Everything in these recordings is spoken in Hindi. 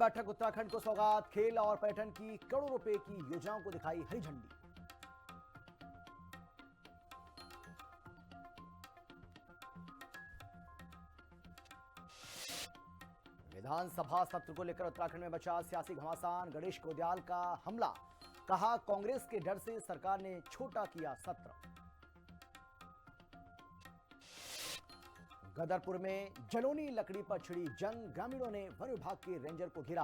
बैठक उत्तराखंड को सौगात, खेल और पर्यटन की करोड़ों रुपए की योजनाओं को दिखाई हरी झंडी। विधानसभा सत्र को लेकर उत्तराखंड में बचा सियासी घमासान, गणेश कोडियाल का हमला, कहा कांग्रेस के डर से सरकार ने छोटा किया सत्र। गदरपुर में जलोनी लकड़ी पर छिड़ी जंग, ग्रामीणों ने वन विभाग के रेंजर को घेरा,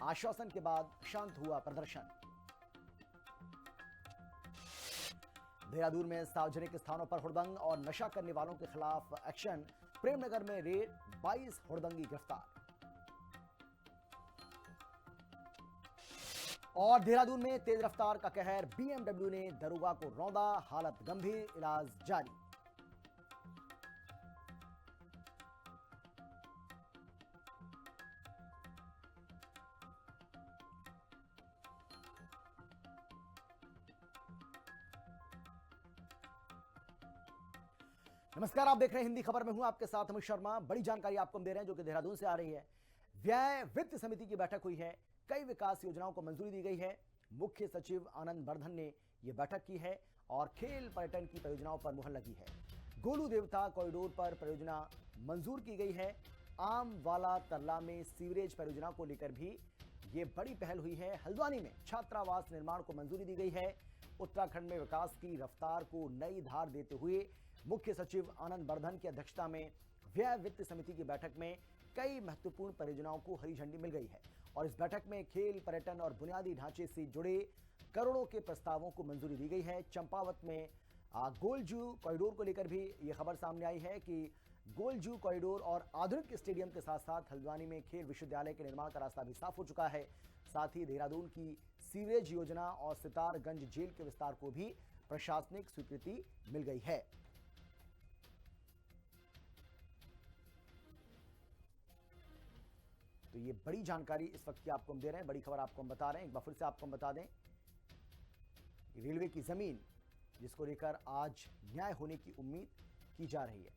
आश्वासन के बाद शांत हुआ प्रदर्शन। देहरादून में सार्वजनिक स्थानों पर हुड़दंग और नशा करने वालों के खिलाफ एक्शन, प्रेमनगर में रेड, 22 हुड़दंगी गिरफ्तार। और देहरादून में तेज रफ्तार का कहर, बीएमडब्ल्यू ने दरोगा को रौंदा, हालत गंभीर, इलाज जारी। नमस्कार, आप देख रहे हैं हिंदी खबर में हूं आपके साथ अमित शर्मा। बड़ी जानकारी आपको हम दे रहे हैं जो कि देहरादून से आ रही है। व्यय वित्त समिति की बैठक हुई है, कई विकास योजनाओं को मंजूरी दी गई है। मुख्य सचिव आनंद वर्धन ने यह बैठक की है और खेल पर्यटन की परियोजनाओं पर मुहर लगी है। गोलू देवता कॉरिडोर पर परियोजना मंजूर की गई है। आम वाला तरला में सीवरेज परियोजना को लेकर भी ये बड़ी पहल हुई है। हल्द्वानी में छात्रावास निर्माण को मंजूरी दी गई है। उत्तराखंड में विकास की रफ्तार को नई धार देते हुए मुख्य सचिव आनंद वर्धन की अध्यक्षता में व्यय वित्त समिति की बैठक में कई महत्वपूर्ण परियोजनाओं को हरी झंडी मिल गई है और इस बैठक में खेल, पर्यटन और बुनियादी ढांचे से जुड़े करोड़ों के प्रस्तावों को मंजूरी दी गई है। चंपावत में गोलजू कॉरिडोर को लेकर भी यह खबर सामने आई है कि गोलजू कॉरिडोर और आधुनिक स्टेडियम के साथ साथ हल्द्वानी में खेल विश्वविद्यालय के निर्माण का रास्ता भी साफ हो चुका है। साथ ही देहरादून की सीवरेज योजना और सितारगंज जेल के विस्तार को भी प्रशासनिक स्वीकृति मिल गई है। तो ये बड़ी जानकारी इस वक्त की आपको हम दे रहे हैं, बड़ी खबर आपको हम बता रहे हैं। एक बार फिर से आपको हम बता दें, रेलवे की जमीन जिसको लेकर आज न्याय होने की उम्मीद की जा रही है।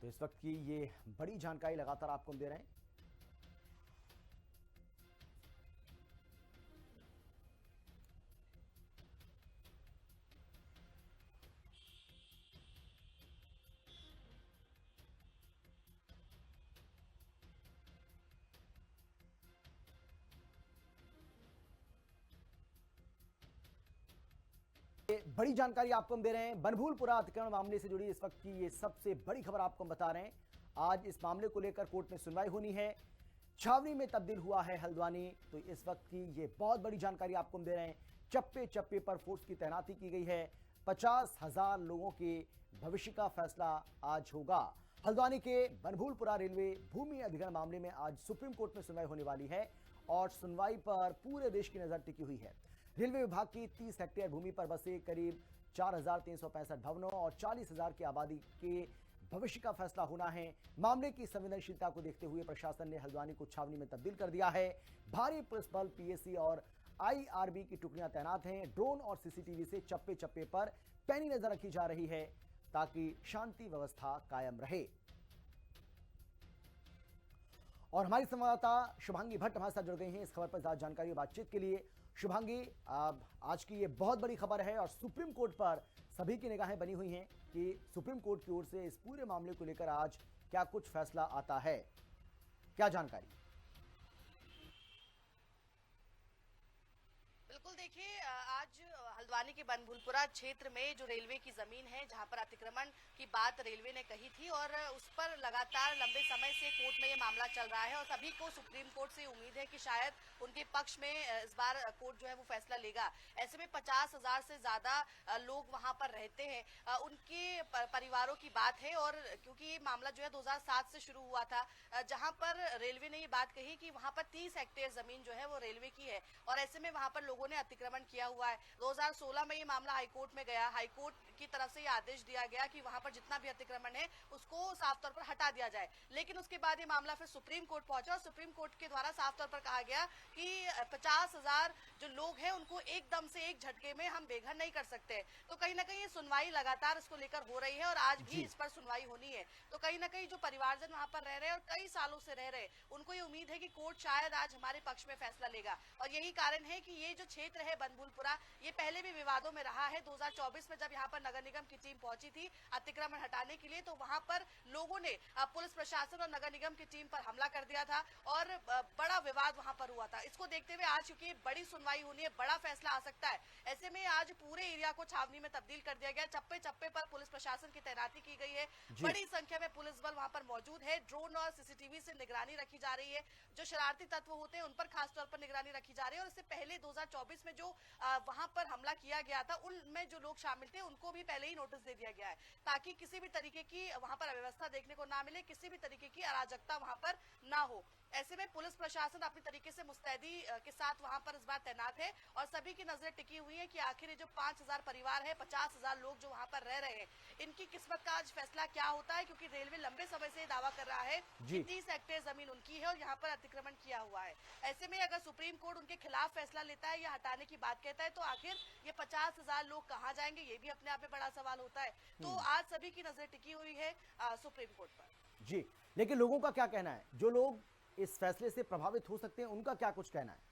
तो इस वक्त की ये बड़ी जानकारी लगातार आपको हम दे रहे हैं। बड़ी जानकारी आपको हम दे रहे हैं। बनभूलपुरा अतिक्रमण मामले से जुड़ी इस वक्त की ये सबसे बड़ी खबर आपको हम बता रहे हैं। आज इस मामले को लेकर कोर्ट में सुनवाई होनी है। छावनी में तब्दील हुआ है हल्द्वानी। तो इस वक्त की ये बहुत बड़ी जानकारी आपको हम दे रहे हैं। चप्पे चप्पे पर फोर्स की तैनाती की गई है। 50,000 लोगों के भविष्य का फैसला आज होगा। हल्द्वानी के बनभूलपुरा रेलवे भूमि अधिग्रहण मामले में आज सुप्रीम कोर्ट में सुनवाई होने वाली है और सुनवाई पर पूरे देश की नजर टिकी हुई है। रेलवे विभाग की 30 हेक्टेयर भूमि पर बसे करीब 4,365 भवनों और 40,000 की आबादी के भविष्य का फैसला होना है। मामले की संवेदनशीलता को देखते हुए प्रशासन ने हल्द्वानी को छावनी में तब्दील कर दिया है। भारी पुलिस बल, पीएसी और आईआरबी की टुकड़ियां तैनात हैं। ड्रोन और सीसीटीवी से चप्पे चप्पे पर पैनी नजर रखी जा रही है ताकि शांति व्यवस्था कायम रहे। और हमारी संवाददाता शुभांगी भट्ट हमारे साथ जुड़ गई हैं इस खबर पर ज्यादा जानकारी और बातचीत के लिए। शुभांगी, आज की ये बहुत बड़ी खबर है और सुप्रीम कोर्ट पर सभी की निगाहें बनी हुई हैं कि सुप्रीम कोर्ट की ओर से इस पूरे मामले को लेकर आज क्या कुछ फैसला आता है, क्या जानकारी? बिल्कुल, देखिए आज हल्द्वानी के बनभूलपुरा क्षेत्र में जो रेलवे की जमीन है जहां पर अतिक्रमण की बात रेलवे ने कही थी और उस पर लगातार लंबे समय से कोर्ट में ये मामला चल रहा है और सभी को सुप्रीम कोर्ट से उम्मीद है कि शायद उनके पक्ष में इस बार कोर्ट जो है वो फैसला लेगा। ऐसे में 50,000 से ज्यादा लोग वहां पर रहते हैं, उनके परिवारों की बात है और क्योंकि ये मामला जो है 2007 से शुरू हुआ था जहां पर रेलवे ने ये बात कही कि वहां पर 30 हेक्टेयर जमीन जो है वो रेलवे की है और ऐसे में वहां पर लोगों ने अतिक्रमण किया हुआ है। 2016 में ये मामला हाईकोर्ट में गया। हाईकोर्ट की तरफ से ये आदेश दिया गया कि वहां पर जितना भी अतिक्रमण है उसको साफ तौर पर हटा दिया जाए। लेकिन उसके बाद ये मामला फिर सुप्रीम कोर्ट पहुंचा और सुप्रीम कोर्ट के द्वारा साफ तौर पर कहा गया कि 50,000 जो लोग हैं उनको एकदम से एक झटके में हम बेघर नहीं कर सकते। तो कहीं ना कहीं ये सुनवाई लगातार इसको लेकर हो रही है और आज भी इस पर सुनवाई होनी है। तो कहीं ना कहीं जो परिवारजन वहां पर रह रहे हैं और कई सालों से रह रहे हैं, उनको ये उम्मीद है कि कोर्ट शायद आज हमारे पक्ष में फैसला लेगा। और यही कारण है कि ये जो क्षेत्र है बनभूलपुरा, ये पहले भी विवादों में रहा है। 2024 में जब यहाँ पर नगर निगम की टीम पहुंची थी अतिक्रमण हटाने के लिए, तो वहां पर लोगों ने पुलिस प्रशासन और नगर निगम की टीम पर हमला कर दिया था और बड़ा विवाद वहां पर हुआ था। इसको देखते हुए आज चूंकि बड़ी सुनवाई होनी है, बड़ा फैसला आ सकता है, ऐसे में आज पूरे एरिया को छावनी में तब्दील कर दिया गया। चप्पे चप्पे पर पुलिस प्रशासन की तैनाती की गई है, बड़ी संख्या में पुलिस बल वहां पर मौजूद है। ड्रोन और सीसीटीवी से निगरानी रखी जा रही है। जो शरारती तत्व होते हैं उन पर खासतौर पर निगरानी रखी जा रही है। और इससे पहले 2024 में जो वहां पर हमला किया गया था, उनमें जो लोग शामिल थे उनको भी पहले ही नोटिस दे दिया गया है, ताकि किसी भी तरीके की वहां पर अव्यवस्था देखने को ना मिले, किसी भी तरीके की अराजकता वहां पर ना हो। ऐसे में पुलिस प्रशासन अपनी तरीके से मुस्तैदी के साथ वहां पर इस बार तैनात है और सभी की नजरें टिकी हुई है कि आखिर ये जो 5,000 परिवार है, 50,000 लोग जो वहां पर रह रहे हैं, इनकी किस्मत का आज फैसला क्या होता है। क्योंकि रेलवे लंबे समय से दावा कर रहा है कि 30 हेक्टेयर जमीन उनकी है और यहाँ पर अतिक्रमण किया हुआ है। ऐसे में अगर सुप्रीम कोर्ट उनके खिलाफ फैसला लेता है या हटाने की बात कहता है, तो आखिर ये 50,000 लोग कहाँ जाएंगे, ये भी अपने आप में बड़ा सवाल होता है। तो आज सभी की नजर टिकी हुई है सुप्रीम कोर्ट पर। जी, लेकिन लोगों का क्या कहना है? जो लोग इस फैसले से प्रभावित हो सकते हैं, उनका क्या कुछ कहना है?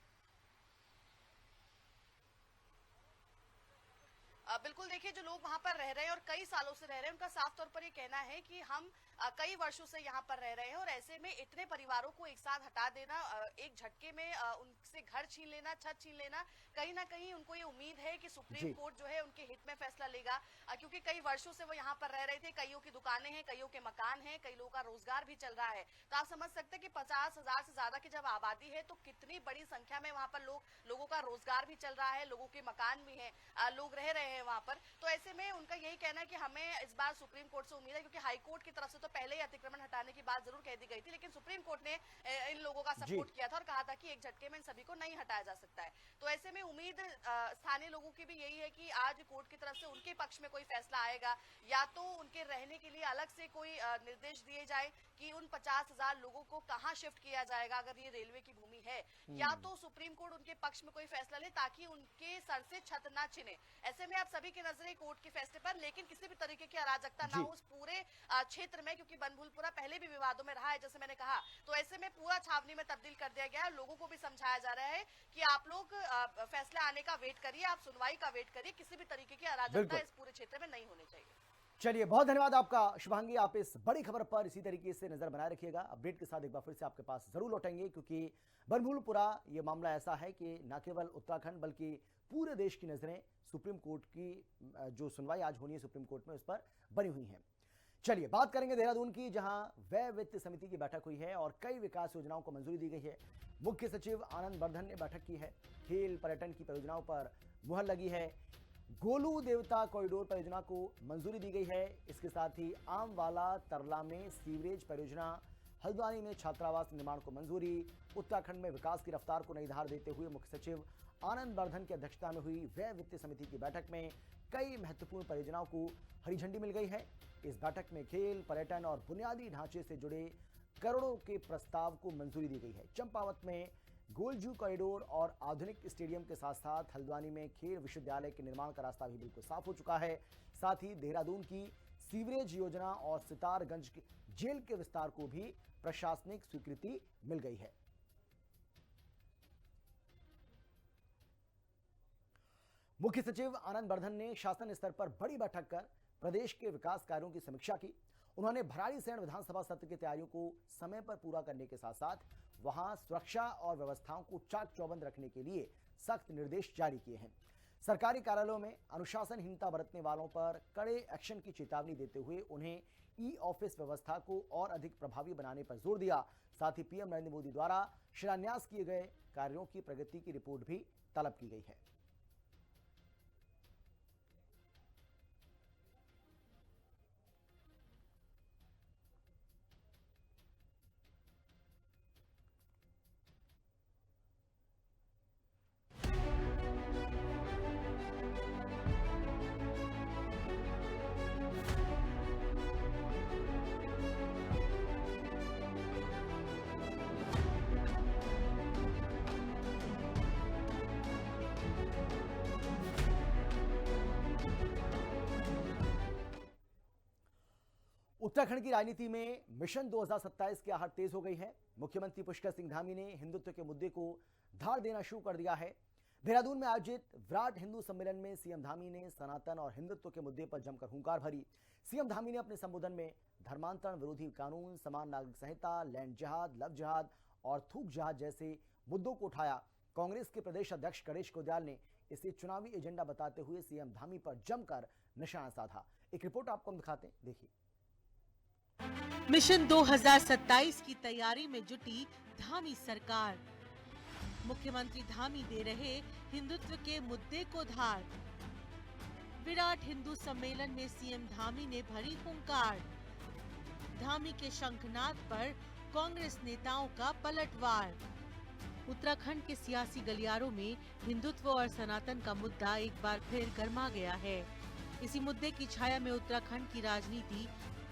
बिल्कुल, देखिए जो लोग वहां पर रह रहे हैं और कई सालों से रह रहे हैं, उनका साफ तौर पर ये कहना है कि हम कई वर्षों से यहाँ पर रह रहे हैं और ऐसे में इतने परिवारों को एक साथ हटा देना, एक झटके में उनसे घर छीन लेना, छत छीन लेना, कहीं ना कहीं उनको ये उम्मीद है कि सुप्रीम कोर्ट जो है उनके हित में फैसला लेगा। क्योंकि कई वर्षों से वो यहाँ पर रह रहे थे, कईयों की दुकानें हैं, कईयों के मकान हैं, कई लोगों का रोजगार भी चल रहा है। तो आप समझ सकते हैं कि 50,000 से ज्यादा की जब आबादी है तो कितनी बड़ी संख्या में वहाँ पर लोगों का रोजगार भी चल रहा है, लोगों के मकान भी है, लोग रह रहे हैं वहाँ पर। तो ऐसे में उनका यही कहना है कि हमें इस बार सुप्रीम कोर्ट से उम्मीद है, क्योंकि हाई कोर्ट की तरफ से तो पहले ही अतिक्रमण हटाने की बात जरूर कह दी गई थी, लेकिन सुप्रीम कोर्ट ने इन लोगों का सपोर्ट किया था और कहा था कि एक झटके में इन सभी को नहीं हटाया जा सकता है। तो ऐसे में उम्मीद स्थानीय लोगों की भी यही है कि आज कोर्ट की तरफ से उनके पक्ष में कोई फैसला आएगा, या तो उनके रहने के लिए अलग से कोई निर्देश दिए जाए कि उन 50,000 लोगों को कहाँ शिफ्ट किया जाएगा अगर ये रेलवे की भूमि है, या तो सुप्रीम कोर्ट उनके पक्ष में कोई फैसला ले ताकि उनके सर से छत ना छिने। ऐसे में आप सभी की नजरें कोर्ट के फैसले पर, लेकिन किसी भी तरीके की अराजकता ना हो उस पूरे क्षेत्र में, क्योंकि बनभूलपुरा पहले भी विवादों में रहा है जैसे मैंने कहा। तो ऐसे में पूरा छावनी में तब्दील कर दिया गया है। लोगों को भी समझाया जा रहा है कि आप लोग फैसला आने का वेट करिए, आप सुनवाई का वेट करिए, किसी भी तरीके की अराजकता इस पूरे क्षेत्र में नहीं होनी चाहिए। चलिए, बहुत धन्यवाद आपका शुभांगी। आप इस बड़ी खबर पर इसी तरीके से नजर बनाए रखिएगा। अपडेट के साथ एक बार फिर से आपके पास जरूर लौटेंगे, क्योंकि बनभूलपुरा ये मामला ऐसा है कि न केवल उत्तराखंड बल्कि पूरे देश की नजरें सुप्रीम कोर्ट की जो सुनवाई आज होनी है सुप्रीम कोर्ट में, उस पर बनी हुई हैं। चलिए, बात करेंगे देहरादून की, जहां व्यय वित्त समिति की बैठक हुई है और कई विकास योजनाओं को मंजूरी दी गई है। मुख्य सचिव आनंद वर्धन ने बैठक की है। खेल पर्यटन की परियोजनाओं पर मुहर लगी है। गोलू देवता कॉरिडोर परियोजना को मंजूरी दी गई है। इसके साथ ही आमवाला तरला में सीवरेज परियोजना, हल्द्वानी में छात्रावास निर्माण को मंजूरी। उत्तराखंड में विकास की रफ्तार को नई धार देते हुए मुख्य सचिव आनंद वर्धन की अध्यक्षता में हुई व्यय वित्त समिति की बैठक में कई महत्वपूर्ण परियोजनाओं को हरी झंडी मिल गई है। इस बैठक में खेल, पर्यटन और बुनियादी ढांचे से जुड़े करोड़ों के प्रस्ताव को मंजूरी दी गई है। चंपावत में गोलजू कॉरिडोर और आधुनिक स्टेडियम के साथ साथ हल्द्वानी में खेल विश्वविद्यालय के निर्माण का रास्ता भी बिल्कुल साफ हो चुका है। साथ ही देहरादून की सीवरेज योजना और सितारगंज जेल के विस्तार को भी प्रशासनिक स्वीकृति मिल गई है। मुख्य सचिव आनंद वर्धन ने शासन स्तर पर बड़ी बैठक कर प्रदेश के विकास कार्यों की समीक्षा की। उन्होंने भराड़ीसैंण विधानसभा सत्र की तैयारियों को समय पर पूरा करने के साथ साथ वहां सुरक्षा और व्यवस्थाओं को चाक चौबंद रखने के लिए सख्त निर्देश जारी किए हैं। सरकारी कार्यालयों में अनुशासनहीनता बरतने वालों पर कड़े एक्शन की चेतावनी देते हुए उन्हें ई ऑफिस व्यवस्था को और अधिक प्रभावी बनाने पर जोर दिया। साथ ही पीएम नरेंद्र मोदी द्वारा शिलान्यास किए गए कार्यों की प्रगति की रिपोर्ट भी तलब की गई है। उत्तराखंड की राजनीति में मिशन 2027 की आहट तेज हो गई है। मुख्यमंत्री पुष्कर सिंह धामी ने हिंदुत्व के मुद्दे को धार देना शुरू कर दिया है। देहरादून में आयोजित विराट हिंदू सम्मेलन में सीएम धामी ने सनातन और हिंदुत्व के मुद्दे पर जमकर हुंकार भरी। सीएम धामी ने अपने संबोधन में धर्मांतरण विरोधी कानून, समान नागरिक संहिता, लैंड जिहाद, लव जिहाद और थूक जिहाद जैसे मुद्दों को उठाया। कांग्रेस के प्रदेश अध्यक्ष गणेश कोदियाल ने इसे चुनावी एजेंडा बताते हुए सीएम धामी पर जमकर निशाना साधा। एक रिपोर्ट आपको हम दिखाते हैं, देखिए। मिशन 2027 की तैयारी में जुटी धामी सरकार। मुख्यमंत्री धामी दे रहे हिंदुत्व के मुद्दे को धार। विराट हिंदू सम्मेलन में सीएम धामी ने भरी हुंकार। धामी के शंखनाद पर कांग्रेस नेताओं का पलटवार। उत्तराखंड के सियासी गलियारों में हिंदुत्व और सनातन का मुद्दा एक बार फिर गर्मा गया है। इसी मुद्दे की छाया में उत्तराखंड की राजनीति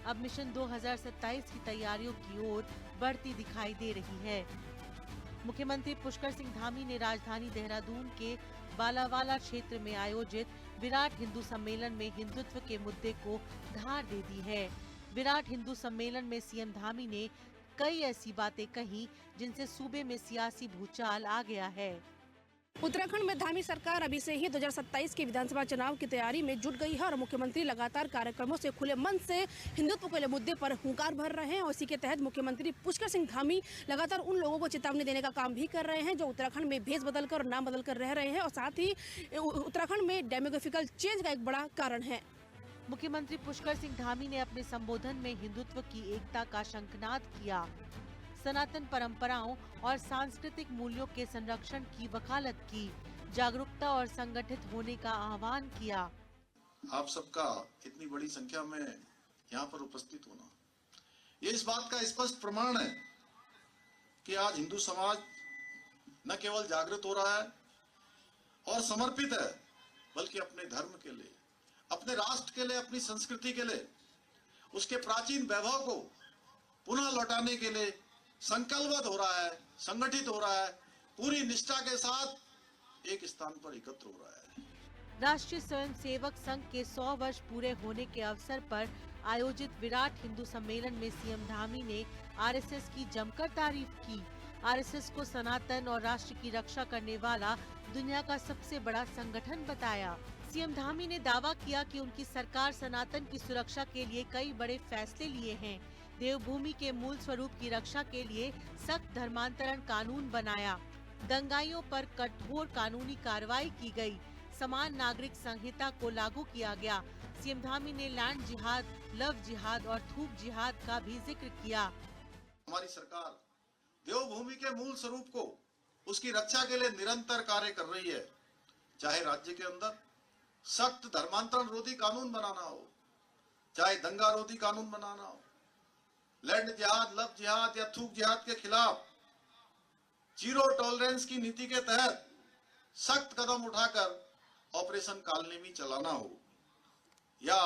अब मिशन 2027 की तैयारियों की ओर बढ़ती दिखाई दे रही है। मुख्यमंत्री पुष्कर सिंह धामी ने राजधानी देहरादून के बालावाला क्षेत्र में आयोजित विराट हिंदू सम्मेलन में हिंदुत्व के मुद्दे को धार दे दी है। विराट हिंदू सम्मेलन में सीएम धामी ने कई ऐसी बातें कही जिनसे सूबे में सियासी भूचाल आ गया है। उत्तराखंड में धामी सरकार अभी से ही 2027 के विधानसभा चुनाव की तैयारी में जुट गई है और मुख्यमंत्री लगातार कार्यक्रमों से खुले मन से हिंदुत्व के मुद्दे पर हुंकार भर रहे हैं। और इसी के तहत मुख्यमंत्री पुष्कर सिंह धामी लगातार उन लोगों को चेतावनी देने का काम भी कर रहे हैं जो उत्तराखंड में भेष बदलकर और नाम बदलकर रह रहे हैं और साथ ही उत्तराखंड में डेमोग्राफिकल चेंज का एक बड़ा कारण है। मुख्यमंत्री पुष्कर सिंह धामी ने अपने संबोधन में हिंदुत्व की एकता का शंखनाद किया, सनातन परंपराओं और सांस्कृतिक मूल्यों के संरक्षण की वकालत की, जागरूकता और संगठित होने का आह्वान किया। आप सबका इतनी बड़ी संख्या में यहाँ पर उपस्थित होना ये इस बात का स्पष्ट प्रमाण है कि आज हिंदू समाज न केवल जागृत हो रहा है और समर्पित है, बल्कि अपने धर्म के लिए, अपने राष्ट्र के लिए, अपनी संस्कृति के लिए, उसके प्राचीन वैभव को पुनः लौटाने के लिए संकल्पबद्ध हो रहा है, संगठित हो रहा है, पूरी निष्ठा के साथ एक स्थान पर एकत्र हो रहा है। राष्ट्रीय स्वयंसेवक संघ के 100 वर्ष पूरे होने के अवसर पर आयोजित विराट हिंदू सम्मेलन में सीएम धामी ने आरएसएस की जमकर तारीफ की। आरएसएस को सनातन और राष्ट्र की रक्षा करने वाला दुनिया का सबसे बड़ा संगठन बताया। सीएम धामी ने दावा किया कि उनकी सरकार सनातन की सुरक्षा के लिए कई बड़े फैसले लिए हैं। देवभूमि के मूल स्वरूप की रक्षा के लिए सख्त धर्मांतरण कानून बनाया, दंगाइयों पर कठोर कानूनी कार्रवाई की गई, समान नागरिक संहिता को लागू किया गया। सीएम धामी ने लैंड जिहाद, लव जिहाद और थूक जिहाद का भी जिक्र किया। हमारी सरकार देवभूमि के मूल स्वरूप को, उसकी रक्षा के लिए निरंतर कार्य कर रही है। चाहे राज्य के अंदर सख्त धर्मांतरण रोधी कानून बनाना हो, चाहे दंगा रोधी कानून बनाना हो, लैंड जिहाद, लव जिहाद या थूक जिहाद के खिलाफ जीरो टॉलरेंस की नीति के तहत सख्त कदम उठाकर ऑपरेशन कालनेमी चलाना हो, या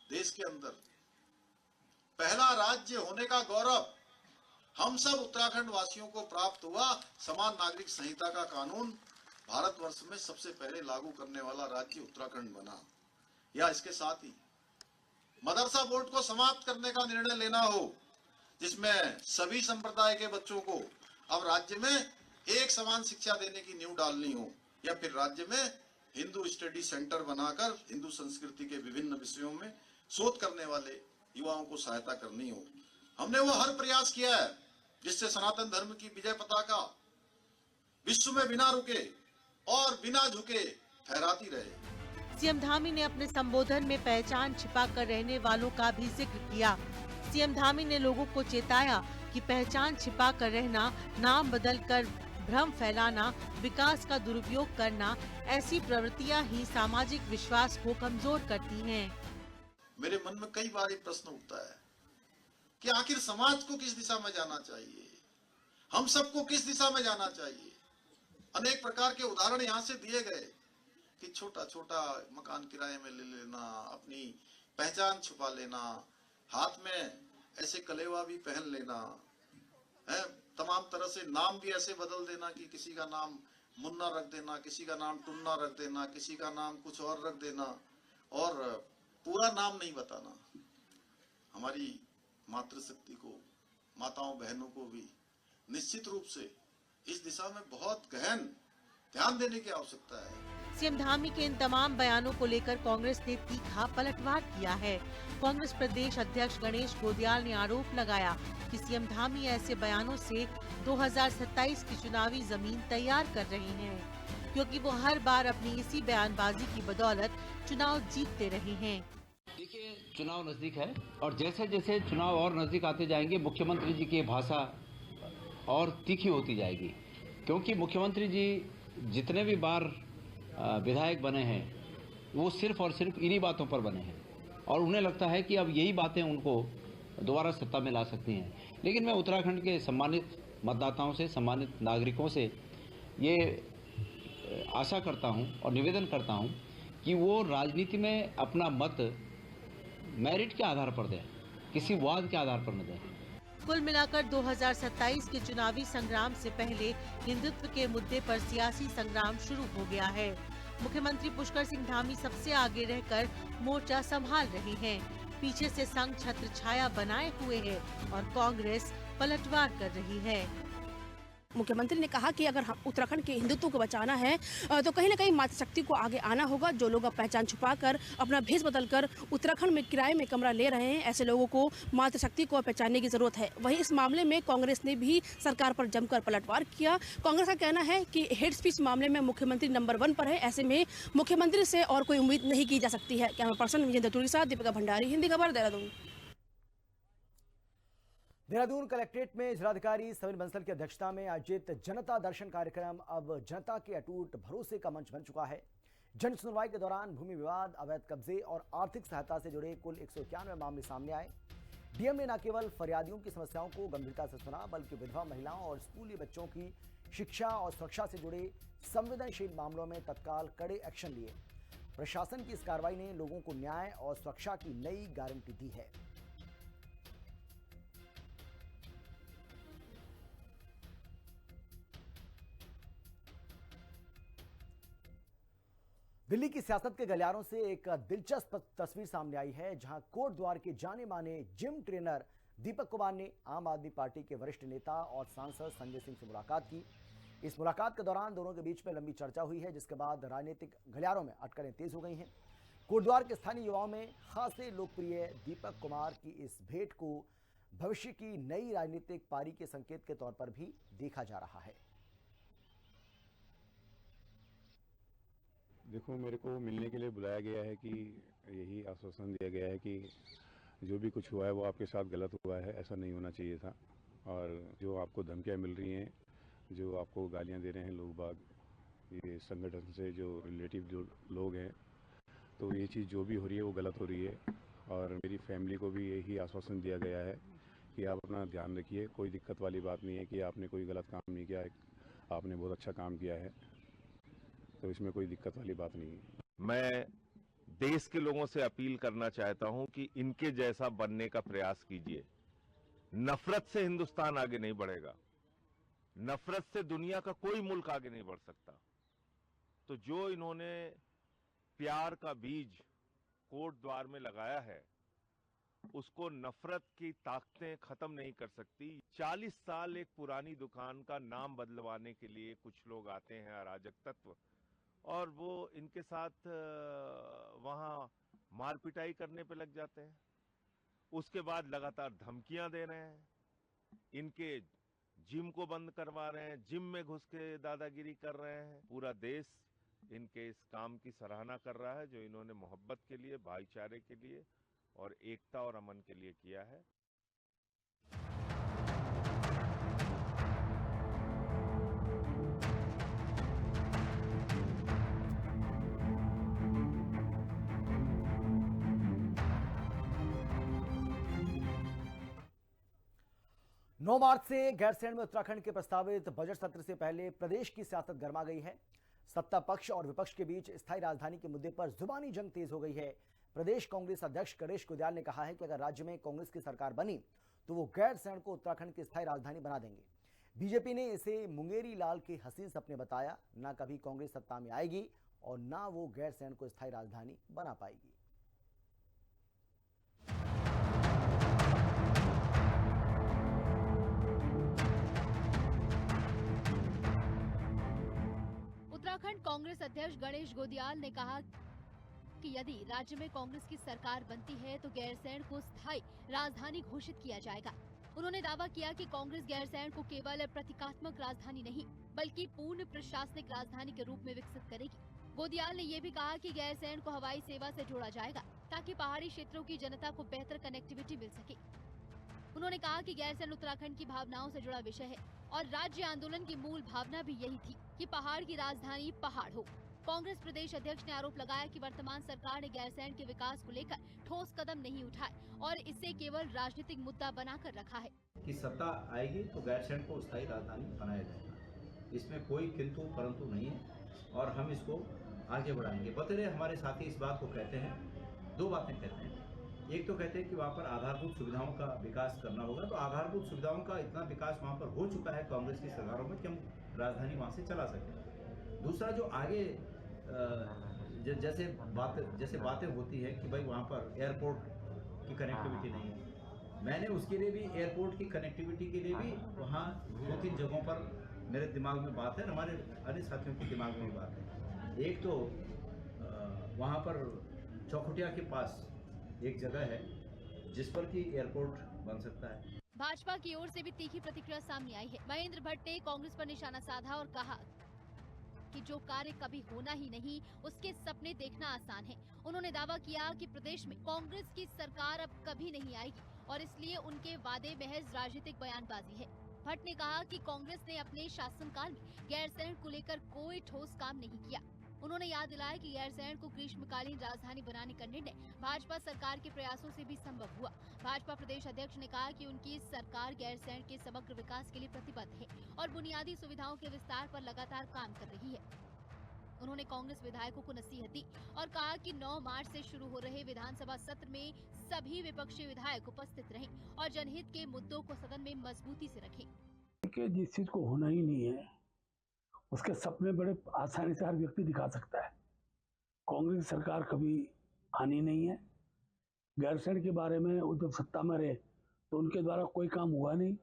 देश के अंदर पहला राज्य होने का गौरव हम सब उत्तराखंड वासियों को प्राप्त हुआ, समान नागरिक संहिता का कानून भारतवर्ष में सबसे पहले लागू करने वाला राज्य उत्तराखंड बना, या इसके साथ ही मदरसा बोर्ड को समाप्त करने का निर्णय लेना हो, जिसमें सभी संप्रदाय के बच्चों को अब राज्य में एक समान शिक्षा देने की नींव डालनी हो, या फिर राज्य में हिंदू स्टडी सेंटर बनाकर हिंदू संस्कृति के विभिन्न विषयों में शोध करने वाले युवाओं को सहायता करनी हो। हमने वो हर प्रयास किया है जिससे सनातन धर्म की विजय पताका विश्व में बिना रुके और बिना झुके फहराती रहे। सीएम धामी ने अपने संबोधन में पहचान छिपाकर रहने वालों का भी जिक्र किया। सीएम धामी ने लोगों को चेताया कि पहचान छिपाकर रहना, नाम बदलकर भ्रम फैलाना, विकास का दुरुपयोग करना, ऐसी प्रवृत्तियां ही सामाजिक विश्वास को कमजोर करती हैं। मेरे मन में कई बार ये प्रश्न उठता है कि आखिर समाज को किस दिशा में जाना चाहिए, हम सबको किस दिशा में जाना चाहिए। अनेक प्रकार के उदाहरण यहाँ से दिए गए कि छोटा छोटा मकान किराए में ले लेना, अपनी पहचान छुपा लेना, हाथ में ऐसे कलेवा भी पहन लेना है, तमाम तरह से नाम भी ऐसे बदल देना कि किसी का नाम मुन्ना रख देना, किसी का नाम टुन्ना रख देना, किसी का नाम कुछ और रख देना, और पूरा नाम नहीं बताना। हमारी मातृशक्ति को, माताओं बहनों को भी निश्चित रूप से इस दिशा में बहुत गहन ध्यान देने की आवश्यकता है। सीएम धामी के इन तमाम बयानों को लेकर कांग्रेस ने तीखा पलटवार किया है। कांग्रेस प्रदेश अध्यक्ष गणेश गोदियाल ने आरोप लगाया कि सीएम धामी ऐसे बयानों से 2027 की चुनावी जमीन तैयार कर रहे हैं, क्योंकि वो हर बार अपनी इसी बयानबाजी की बदौलत चुनाव जीतते रहे हैं। देखिए, चुनाव नजदीक है और जैसे जैसे चुनाव और नजदीक आते जाएंगे, मुख्यमंत्री जी की भाषा और तीखी होती जाएगी, क्योंकि मुख्यमंत्री जी जितने भी बार विधायक बने हैं वो सिर्फ और सिर्फ इन्हीं बातों पर बने हैं और उन्हें लगता है कि अब यही बातें उनको दोबारा सत्ता में ला सकती हैं। लेकिन मैं उत्तराखंड के सम्मानित मतदाताओं से, सम्मानित नागरिकों से ये आशा करता हूं और निवेदन करता हूं कि वो राजनीति में अपना मत मेरिट के आधार पर दें, किसी वाद के आधार पर न दें। कुल मिलाकर 2027 के चुनावी संग्राम से पहले हिंदुत्व के मुद्दे पर सियासी संग्राम शुरू हो गया है। मुख्यमंत्री पुष्कर सिंह धामी सबसे आगे रहकर मोर्चा संभाल रहे हैं। पीछे से संघ छत्र छाया बनाए हुए है और कांग्रेस पलटवार कर रही है। मुख्यमंत्री ने कहा कि अगर उत्तराखंड के हिंदुत्व को बचाना है तो कहीं न कहीं मातृशक्ति को आगे आना होगा। जो लोग अब पहचान छुपाकर अपना भेष बदलकर उत्तराखंड में किराए में कमरा ले रहे हैं, ऐसे लोगों को मातृशक्ति को पहचानने की जरूरत है। वहीं इस मामले में कांग्रेस ने भी सरकार पर जमकर पलटवार किया। कांग्रेस का कहना है कि हेट स्पीच मामले में मुख्यमंत्री नंबर 1 पर है। ऐसे में मुख्यमंत्री से और कोई उम्मीद नहीं की जा सकती है। कैमरा पर्सन विजय दत्तुरी के साथ दीपिका भंडारी, हिंदी खबर, देहरादून। देहरादून कलेक्ट्रेट में जिलाधिकारी सविन बंसल की अध्यक्षता में आयोजित जनता दर्शन कार्यक्रम अब जनता के अटूट भरोसे का मंच बन चुका है। जन सुनवाई के दौरान भूमि विवाद, अवैध कब्जे और आर्थिक सहायता से जुड़े कुल 191 मामले सामने आए। डीएम ने न केवल फरियादियों की समस्याओं को गंभीरता से सुना, बल्कि विधवा महिलाओं और स्कूली बच्चों की शिक्षा और सुरक्षा से जुड़े संवेदनशील मामलों में तत्काल कड़े एक्शन लिए। प्रशासन की इस कार्रवाई ने लोगों को न्याय और सुरक्षा की नई गारंटी दी है। दिल्ली की सियासत के गलियारों से एक दिलचस्प तस्वीर सामने आई है, जहां कोट द्वार के जाने माने जिम ट्रेनर दीपक कुमार ने आम आदमी पार्टी के वरिष्ठ नेता और सांसद संजय सिंह से मुलाकात की। इस मुलाकात के दौरान दोनों के बीच में लंबी चर्चा हुई है, जिसके बाद राजनीतिक गलियारों में अटकलें तेज हो गई हैं। कोटद्वार के स्थानीय युवाओं में खासे लोकप्रिय दीपक कुमार की इस भेंट को भविष्य की नई राजनीतिक पारी के संकेत के तौर पर भी देखा जा रहा है। देखो, मेरे को मिलने के लिए बुलाया गया है कि यही आश्वासन दिया गया है कि जो भी कुछ हुआ है वो आपके साथ गलत हुआ है, ऐसा नहीं होना चाहिए था। और जो आपको धमकियां मिल रही हैं, जो आपको गालियां दे रहे हैं लोग बाग, ये संगठन से जो रिलेटिव जो लोग हैं, तो ये चीज़ जो भी हो रही है वो गलत हो रही है। और मेरी फैमिली को भी यही आश्वासन दिया गया है कि आप अपना ध्यान रखिए, कोई दिक्कत वाली बात नहीं है कि आपने कोई गलत काम नहीं किया है, आपने बहुत अच्छा काम किया है, तो इसमें कोई दिक्कत वाली बात नहीं है। मैं देश के लोगों से अपील करना चाहता हूं कि इनके जैसा बनने का प्रयास कीजिए। नफरत से हिंदुस्तान आगे नहीं बढ़ेगा, नफरत से दुनिया का कोई मुल्क आगे नहीं बढ़ सकता। तो जो इन्होंने प्यार का बीज कोट द्वार में लगाया है, उसको नफरत की ताकतें खत्म नहीं कर सकती। 40 साल एक पुरानी दुकान का नाम बदलवाने के लिए कुछ लोग आते हैं, अराजक तत्व, और वो इनके साथ वहां मार पिटाई करने पे लग जाते हैं। उसके बाद लगातार धमकियां दे रहे हैं, इनके जिम को बंद करवा रहे हैं, जिम में घुस के दादागिरी कर रहे हैं। पूरा देश इनके इस काम की सराहना कर रहा है जो इन्होंने मोहब्बत के लिए, भाईचारे के लिए और एकता और अमन के लिए किया है। नौ मार्च से गैरसैंण में उत्तराखंड के प्रस्तावित बजट सत्र से पहले प्रदेश की सियासत गर्मा गई है। सत्ता पक्ष और विपक्ष के बीच स्थायी राजधानी के मुद्दे पर जुबानी जंग तेज हो गई है। प्रदेश कांग्रेस अध्यक्ष गणेश गोदियाल ने कहा है कि अगर राज्य में कांग्रेस की सरकार बनी तो वो गैरसैंण को उत्तराखंड की स्थायी राजधानी बना देंगे। बीजेपी ने इसे मुंगेरी लाल के हसीन सपने बताया। ना कभी कांग्रेस सत्ता में आएगी और ना वो गैरसैंण को स्थायी राजधानी बना पाएगी। उत्तराखंड कांग्रेस अध्यक्ष गणेश गोदियाल ने कहा कि यदि राज्य में कांग्रेस की सरकार बनती है तो गैरसैंण को स्थायी राजधानी घोषित किया जाएगा। उन्होंने दावा किया कि कांग्रेस गैरसैंण को केवल प्रतीकात्मक राजधानी नहीं बल्कि पूर्ण प्रशासनिक राजधानी के रूप में विकसित करेगी। गोदियाल ने ये भी कहा कि गैरसैंण को हवाई सेवा से जोड़ा जाएगा ताकि पहाड़ी क्षेत्रों की जनता को बेहतर कनेक्टिविटी मिल सके। उन्होंने कहा कि गैरसैंण उत्तराखंड की भावनाओं से जुड़ा विषय है और राज्य आंदोलन की मूल भावना भी यही थी कि पहाड़ की राजधानी पहाड़ हो। कांग्रेस प्रदेश अध्यक्ष ने आरोप लगाया कि वर्तमान सरकार ने गैरसैंण के विकास को लेकर ठोस कदम नहीं उठाए और इसे केवल राजनीतिक मुद्दा बनाकर रखा है। कि सत्ता आएगी तो गैरसैंण को स्थायी राजधानी बनाया जाएगा, इसमें कोई किंतु परंतु नहीं है और हम इसको आगे बढ़ाएंगे। बतेरे हमारे साथी इस बात को कहते हैं, दो बातें कहते हैं। एक तो कहते हैं कि वहाँ पर आधारभूत सुविधाओं का विकास करना होगा, तो आधारभूत सुविधाओं का इतना विकास वहाँ पर हो चुका है कांग्रेस की सरकारों में कि हम राजधानी वहाँ से चला सकें। दूसरा जो आगे जैसे बातें होती है कि भाई वहाँ पर एयरपोर्ट की कनेक्टिविटी नहीं है, मैंने उसके लिए भी एयरपोर्ट की कनेक्टिविटी के लिए भी वहाँ 2-3 जगहों पर मेरे दिमाग में बात है, हमारे अन्य साथियों के दिमाग में बात है। एक तो वहाँ पर चौखुटिया के पास एक जगह है जिस पर कि एयरपोर्ट बन सकता है। भाजपा की ओर से भी तीखी प्रतिक्रिया सामने आई है। महेंद्र भट्ट ने कांग्रेस पर निशाना साधा और कहा कि जो कार्य कभी होना ही नहीं उसके सपने देखना आसान है। उन्होंने दावा किया कि प्रदेश में कांग्रेस की सरकार अब कभी नहीं आएगी और इसलिए उनके वादे महज राजनीतिक बयानबाजी है। भट्ट ने कहा कि कांग्रेस ने अपने शासनकाल में गैरसैंण को लेकर कोई ठोस काम नहीं किया। उन्होंने याद दिलाया कि गैरसैंण को ग्रीष्मकालीन राजधानी बनाने का निर्णय भाजपा सरकार के प्रयासों से भी संभव हुआ। भाजपा प्रदेश अध्यक्ष ने कहा कि उनकी सरकार गैरसैंण के समग्र विकास के लिए प्रतिबद्ध है और बुनियादी सुविधाओं के विस्तार पर लगातार काम कर रही है। उन्होंने कांग्रेस विधायकों को नसीहत दी और कहा कि 9 मार्च से शुरू हो रहे विधानसभा सत्र में सभी विपक्षी विधायक उपस्थित रहें और जनहित के मुद्दों को सदन में मजबूती से रखें। जिस चीज को होना ही नहीं है उसके सपने बड़े आसानी से हर व्यक्ति दिखा सकता है। कांग्रेस सरकार कभी आनी नहीं है। गैरसैंण के बारे में वो जब सत्ता में रहे तो उनके द्वारा कोई काम हुआ नहीं।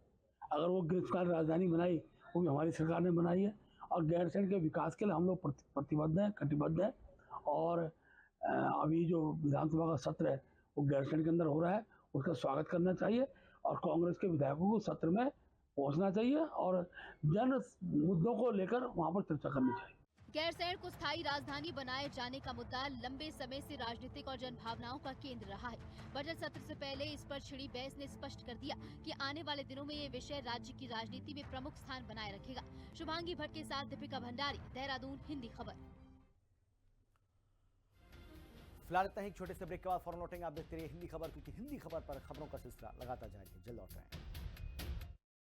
अगर वो ग्रीष्मकालीन राजधानी बनाई वो भी हमारी सरकार ने बनाई है और गैरसैंण के विकास के लिए हम लोग प्रतिबद्ध हैं, कटिबद्ध हैं। और अभी जो विधानसभा का सत्र है वो गैरसैंण के अंदर हो रहा है, उसका स्वागत करना चाहिए और कांग्रेस के विधायकों को सत्र में पहुंचना चाहिए और जन मुद्दों को लेकर वहां पर चर्चा करनी चाहिए। गैरसैंण को स्थायी राजधानी बनाए जाने का मुद्दा लंबे समय से राजनीतिक और जनभावनाओं का केंद्र रहा है। बजट सत्र से पहले इस पर छिड़ी बहस ने स्पष्ट कर दिया कि आने वाले दिनों में ये विषय राज्य की राजनीति में प्रमुख स्थान बनाए रखेगा। शुभांगी भट्ट के साथ दीपिका भंडारी, देहरादून, हिंदी खबर। फिलहाल इतना ही, छोटे से ब्रेक के बाद फौरन लौटेंगे। आप देखते रहिए हिंदी खबर, क्योंकि हिंदी खबर पर खबरों का सिलसिला लगातार जारी है। जल्द लौट रहे हैं।